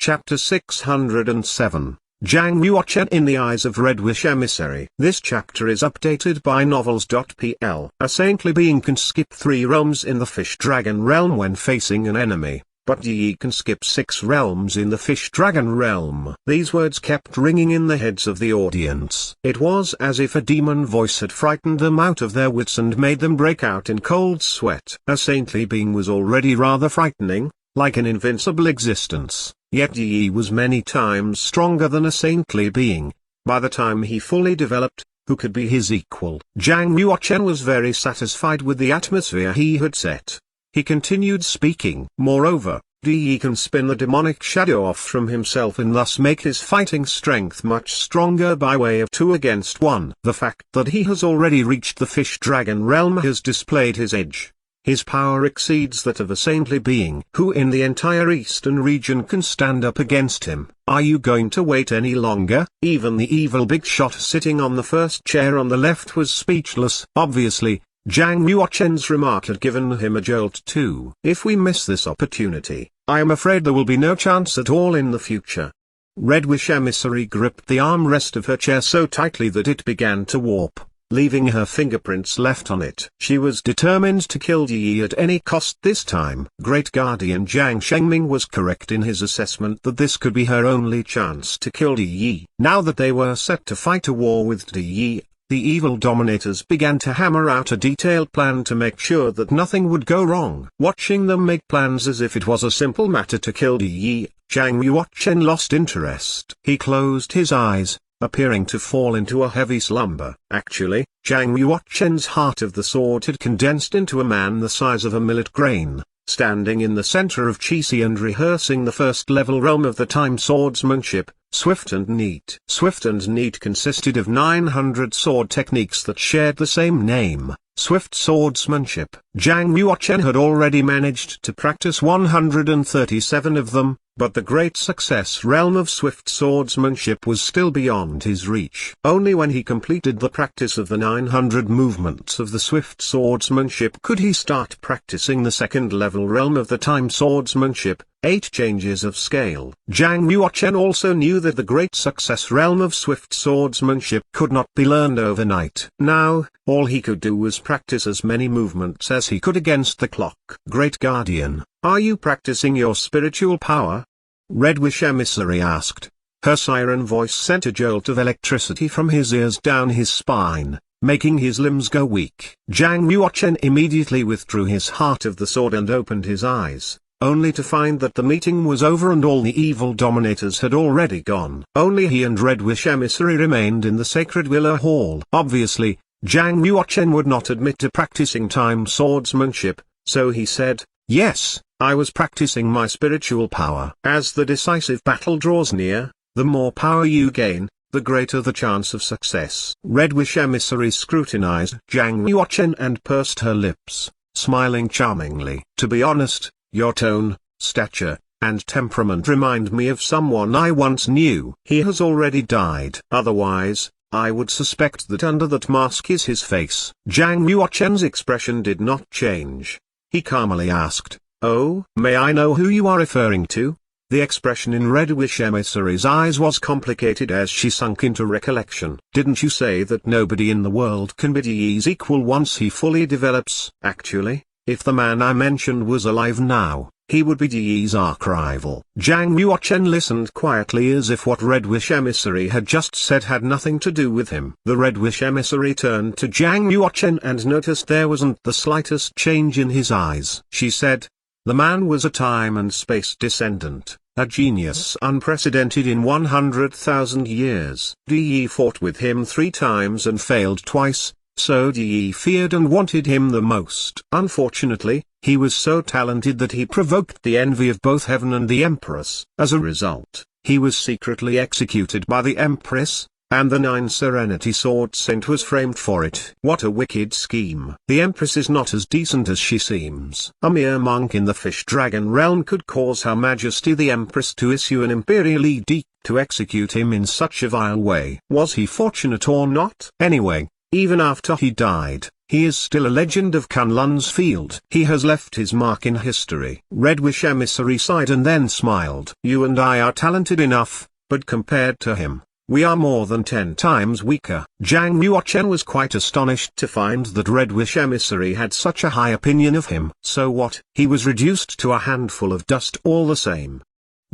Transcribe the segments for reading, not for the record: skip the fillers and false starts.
Chapter 607, Zhang Ruochen in the Eyes of Red Wish Emissary. This chapter is updated by novels.pl. A saintly being can skip 3 realms in the fish-dragon realm when facing an enemy, but Yi can skip 6 realms in the fish-dragon realm. These words kept ringing in the heads of the audience. It was as if a demon voice had frightened them out of their wits and made them break out in cold sweat. A saintly being was already rather frightening, like an invincible existence. Yet Yi was many times stronger than a saintly being. By the time he fully developed, who could be his equal? Zhang Ruochen was very satisfied with the atmosphere he had set. He continued speaking. Moreover, Yi can spin the demonic shadow off from himself and thus make his fighting strength much stronger by way of 2 against 1. The fact that he has already reached the fish-dragon realm has displayed his edge. His power exceeds that of a saintly being who in the entire eastern region can stand up against him. Are you going to wait any longer? Even the evil big shot sitting on the first chair on the left was speechless. Obviously, Zhang Ruochen's remark had given him a jolt too. If we miss this opportunity, I am afraid there will be no chance at all in the future. Red Wish Emissary gripped the armrest of her chair so tightly that it began to warp, leaving her fingerprints left on it. She was determined to kill Yi at any cost this time. Great Guardian Zhang Shengming was correct in his assessment that this could be her only chance to kill Yi. Now that they were set to fight a war with Yi, the evil dominators began to hammer out a detailed plan to make sure that nothing would go wrong. Watching them make plans as if it was a simple matter to kill Yi, Zhang Ruochen lost interest. He closed his eyes, appearing to fall into a heavy slumber. Actually, Zhang Ruochen's heart of the sword had condensed into a man the size of a millet grain, standing in the center of Qixi and rehearsing the first-level realm of the time swordsmanship, swift and neat. Swift and neat consisted of 900 sword techniques that shared the same name, swift swordsmanship. Zhang Ruochen had already managed to practice 137 of them, but the great success realm of swift swordsmanship was still beyond his reach. Only when he completed the practice of the 900 movements of the swift swordsmanship could he start practicing the second-level realm of the time swordsmanship, 8 changes of scale. Zhang Ruochen also knew that the great success realm of swift swordsmanship could not be learned overnight. Now, all he could do was practice as many movements as he could against the clock. Great Guardian, are you practicing your spiritual power? Red Wish Emissary asked. Her siren voice sent a jolt of electricity from his ears down his spine, making his limbs go weak. Zhang Ruochen immediately withdrew his heart of the sword and opened his eyes, only to find that the meeting was over and all the evil dominators had already gone. Only he and Red Wish Emissary remained in the sacred Willow Hall. Obviously, Zhang Ruochen would not admit to practicing time swordsmanship, so he said, "Yes, I was practicing my spiritual power." As the decisive battle draws near, the more power you gain, the greater the chance of success. Red Wish Emissary scrutinized Zhang Ruochen and pursed her lips, smiling charmingly. To be honest, your tone, stature, and temperament remind me of someone I once knew. He has already died. Otherwise, I would suspect that under that mask is his face. Zhang Ruochen's expression did not change. He calmly asked, "Oh, may I know who you are referring to?" The expression in Red Wish Emissary's eyes was complicated as she sunk into recollection. "Didn't you say that nobody in the world can be Yi's equal once he fully develops? Actually, if the man I mentioned was alive now, he would be Yi's arch-rival." Zhang Ruochen listened quietly as if what Red Wish Emissary had just said had nothing to do with him. The Red Wish Emissary turned to Zhang Ruochen and noticed there wasn't the slightest change in his eyes. She said, "The man was a time and space descendant, a genius unprecedented in 100,000 years. Yi fought with him 3 times and failed twice, so Yi feared and wanted him the most. Unfortunately, he was so talented that he provoked the envy of both heaven and the Empress. As a result, he was secretly executed by the Empress, and the 9 Serenity Sword Saint was framed for it. What a wicked scheme. The Empress is not as decent as she seems. A mere monk in the fish-dragon realm could cause Her Majesty the Empress to issue an imperial edict to execute him in such a vile way. Was he fortunate or not? Anyway, even after he died, he is still a legend of Kunlun's field. He has left his mark in history. Red Wish Emissary sighed and then smiled. You and I are talented enough, but compared to him, we are more than 10 times weaker. Zhang Ruochen was quite astonished to find that Red Wish Emissary had such a high opinion of him. So what? He was reduced to a handful of dust all the same.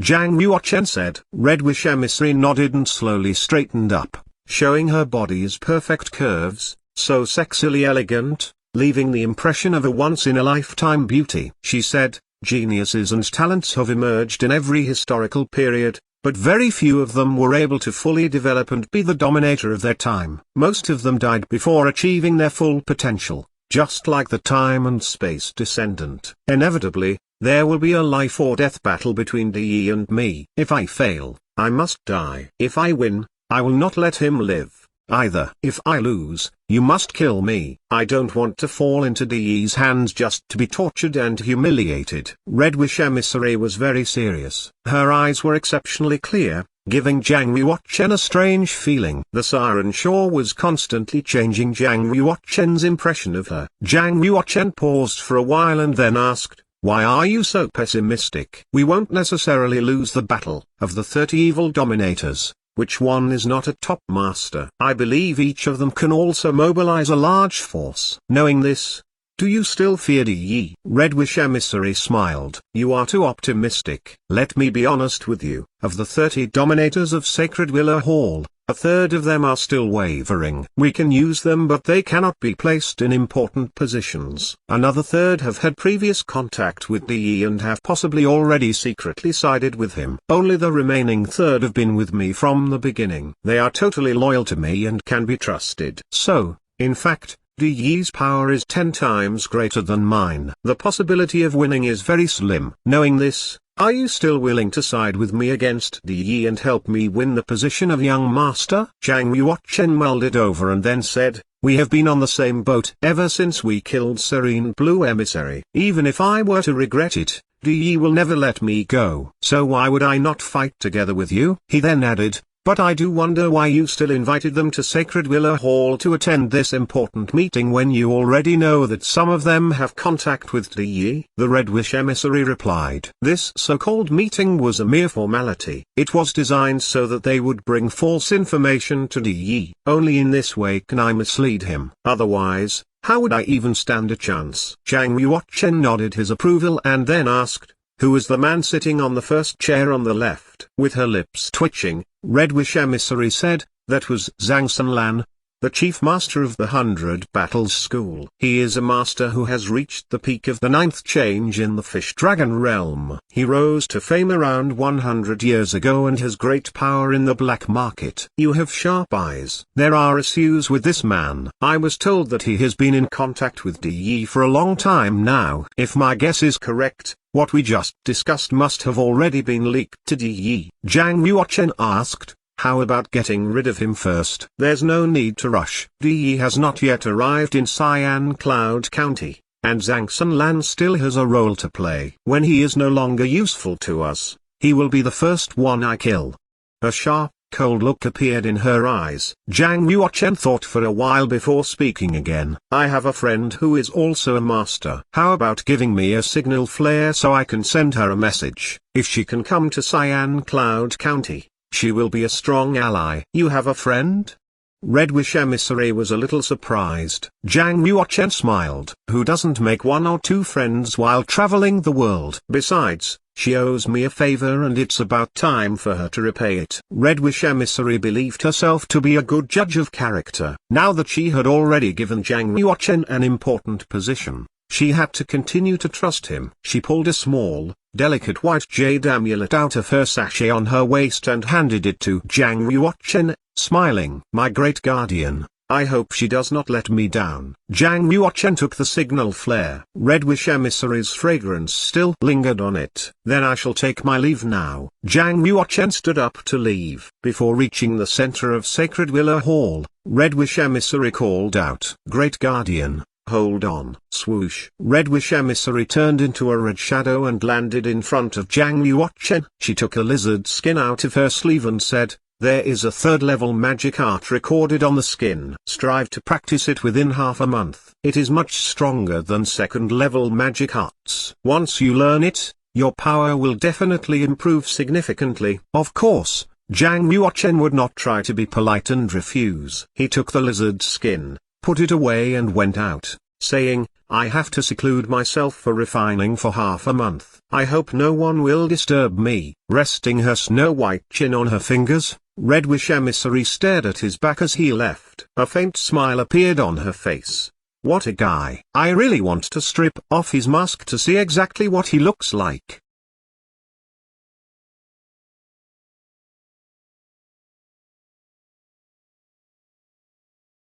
Zhang Ruochen said. Red Wish Emissary nodded and slowly straightened up, showing her body's perfect curves, so sexily elegant, leaving the impression of a once-in-a-lifetime beauty. She said, geniuses and talents have emerged in every historical period, but very few of them were able to fully develop and be the dominator of their time. Most of them died before achieving their full potential, just like the time and space descendant. Inevitably, there will be a life or death battle between Yi and me. If I fail, I must die. If I win, I will not let him live either. If I lose, you must kill me. I don't want to fall into Yi's hands just to be tortured and humiliated. Red Wish Emissary was very serious. Her eyes were exceptionally clear, giving Zhang Ruochen a strange feeling. The Siren Shore was constantly changing Zhang Ruochen's impression of her. Zhang Ruochen paused for a while and then asked, why are you so pessimistic? We won't necessarily lose the battle of the 30 evil dominators. Which one is not a top master? I believe each of them can also mobilize a large force. Knowing this, do you still fear Yi? Red Wish Emissary smiled. You are too optimistic. Let me be honest with you. Of the 30 dominators of Sacred Willow Hall, a third of them are still wavering. We can use them but they cannot be placed in important positions. Another third have had previous contact with Yi and have possibly already secretly sided with him. Only the remaining third have been with me from the beginning. They are totally loyal to me and can be trusted. So, in fact, Yi's power is 10 times greater than mine. The possibility of winning is very slim. Knowing this, are you still willing to side with me against Yi and help me win the position of young master? Zhang Ruochen mulled it over and then said, we have been on the same boat ever since we killed Serene Blue Emissary. Even if I were to regret it, Yi will never let me go. So why would I not fight together with you? He then added, but I do wonder why you still invited them to Sacred Willow Hall to attend this important meeting when you already know that some of them have contact with Yi. The Red Wish Emissary replied. This so-called meeting was a mere formality. It was designed so that they would bring false information to Yi. Only in this way can I mislead him. Otherwise, how would I even stand a chance? Zhang Ruochen nodded his approval and then asked, who is the man sitting on the first chair on the left? With her lips twitching, Red Wish Emissary said, that was Zhang Sanlan, the chief master of the 100 Battles School. He is a master who has reached the peak of the 9th change in the fish dragon realm. He rose to fame around 100 years ago and has great power in the black market. You have sharp eyes. There are issues with this man. I was told that he has been in contact with Yi for a long time now. If my guess is correct, what we just discussed must have already been leaked to Yi. Zhang Ruochen asked, how about getting rid of him first? There's no need to rush. Yi has not yet arrived in Cyan Cloud County, and Zhang Sanlan still has a role to play. When he is no longer useful to us, he will be the first one I kill. A sharp, cold look appeared in her eyes. Zhang Ruochen thought for a while before speaking again. I have a friend who is also a master. How about giving me a signal flare so I can send her a message? If she can come to Cyan Cloud County, she will be a strong ally. You have a friend? Red Wish Emissary was a little surprised. Zhang Ruochen smiled. Who doesn't make 1 or 2 friends while traveling the world? Besides, she owes me a favor and it's about time for her to repay it. Red Wish Emissary believed herself to be a good judge of character. Now that she had already given Zhang Ruochen an important position, she had to continue to trust him. She pulled a small, delicate white jade amulet out of her sachet on her waist and handed it to Zhang Ruochen, smiling. My great guardian, I hope she does not let me down. Zhang Ruochen took the signal flare. Red Wish Emissary's fragrance still lingered on it. Then I shall take my leave now. Zhang Ruochen stood up to leave. Before reaching the center of Sacred Willow Hall, Red Wish Emissary called out, Great Guardian, hold on. Swoosh. Red Wish Emissary turned into a red shadow and landed in front of Zhang Ruochen. She took a lizard skin out of her sleeve and said, There is a third-level magic art recorded on the skin. Strive to practice it within half a month. It is much stronger than second-level magic arts. Once you learn it, your power will definitely improve significantly. Of course, Zhang Ruochen would not try to be polite and refuse. He took the lizard skin, put it away and went out, saying, I have to seclude myself for refining for half a month. I hope no one will disturb me. Resting her snow-white chin on her fingers, Red Wish Emissary stared at his back as he left. A faint smile appeared on her face. What a guy. I really want to strip off his mask to see exactly what he looks like.